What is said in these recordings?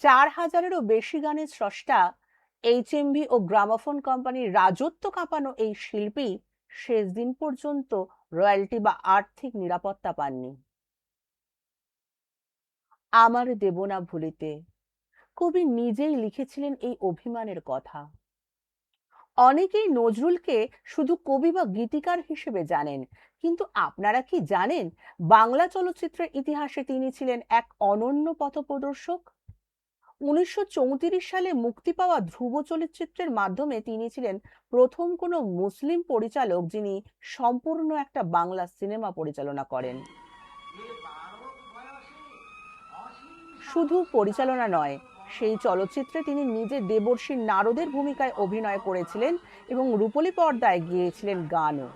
4000-এরও বেশি গানের স্রষ্টা এইচএমভি ও গ্রামোফোন কোম্পানির রাজত্ব কাঁপানো এই শিল্পী শেষ দিন পর্যন্ত রয়্যালটি বা আর্থিক নিরাপত্তা পাননি। আমার দেব না ভুলিতে কবি নিজেই লিখেছিলেন এই অভিমানের কথা। অনেকেই নজরুলকে শুধু কবি বা গীতিকার হিসেবে জানেন, কিন্তু আপনারা কি জানেন বাংলা চলচ্চিত্রের ইতিহাসে তিনি ছিলেন এক অনন্য পথপ্রদর্শক। 1934 সালে মুক্তি পাওয়া ধ্রুব চলচ্চিত্রের মাধ্যমে তিনি ছিলেন প্রথম কোনো মুসলিম পরিচালক যিনি সম্পূর্ণ একটা বাংলা সিনেমা পরিচালনা করেন। শুধু পরিচালনা নয়, সেই চলচ্চিত্রে তিনি নিজে দেবর্ষী নারদের ভূমিকায় অভিনয় করেছিলেন এবং রূপলী পর্দায় গিয়েছিলেন গানও।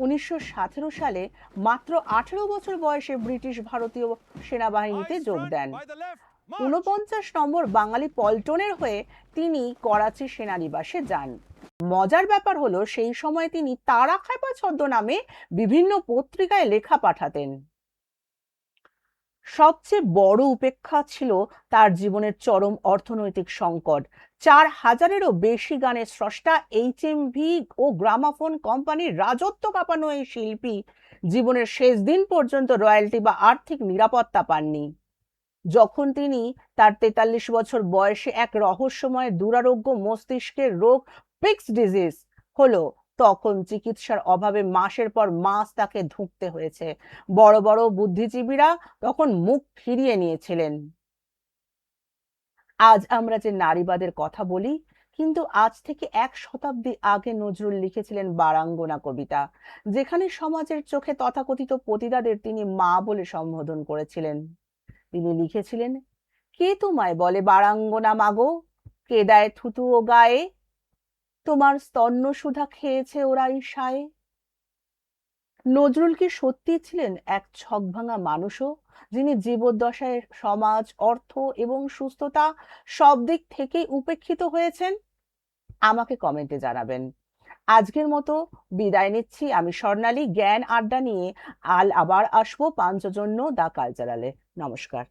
1917 সালে মাত্র 18 বছর বয়সে ব্রিটিশ ভারতীয় সেনাবাহিনীতে যোগ দেন। 49 নম্বর বাঙালি পল্টনের হয়ে তিনি করাচি সেনানিবাসে যান। মজার ব্যাপার হলো সেই সময় তিনি তারা খাপা ছদ্মনামে বিভিন্ন পত্রিকায় লেখা পাঠাতেন। সবচেয়ে বড় উপেক্ষা ছিল তার জীবনের চরম অর্থনৈতিক সংকট। 4000-এরও বেশি গানের স্রষ্টা এইচএমভি ও গ্রামাফোন কোম্পানির রাজত্ব কাঁপানো এই শিল্পী জীবনের শেষ দিন পর্যন্ত রয়্যালটি বা আর্থিক নিরাপত্তা পাননি। যখন তিনি তার 43 বছর বয়সে এক রহস্যময় দুরারোগ্য মস্তিষ্কের রোগ পিক্স ডিজিজ হলো, তখন চিকিৎসার অভাবে মাসের পর মাস তাকে ধুঁকতে হয়েছে। বড় বড় বুদ্ধিজীবীরা তখন মুখ ফিরিয়ে নিয়েছিলেন। আজ আমরা যে নারীবাদের কথা বলি, কিন্তু আজ থেকে 1 শতাব্দী আগে নজরুল লিখেছিলেন বারাঙ্গনা কবিতা, যেখানে সমাজের চোখে তথাকথিত পতিতাদের তিনি মা বলে সম্বোধন করেছিলেন। তিনি লিখেছিলেন, কে তোমায় বলে বারাঙ্গনা মাগো, কে দেয় থুতু ও গায়ে, তোমার স্তন্য সুধা খেয়েছে ওরাই সায়ে। নজরুল কি সত্যি ছিলেন এক ছকভাঙা মানুষও, যিনি জীবদ্দশায় সমাজ, অর্থ এবং সুস্থতা সব দিক থেকেই উপেক্ষিত হয়েছেন? আমাকে কমেন্টে জানাবেন। আজকের মতো বিদায় নিচ্ছি। আমি স্বর্ণালী। জ্ঞান আড্ডা নিয়ে আবার আসবো পাঞ্চজন্য দ্য কালচারালে। নমস্কার।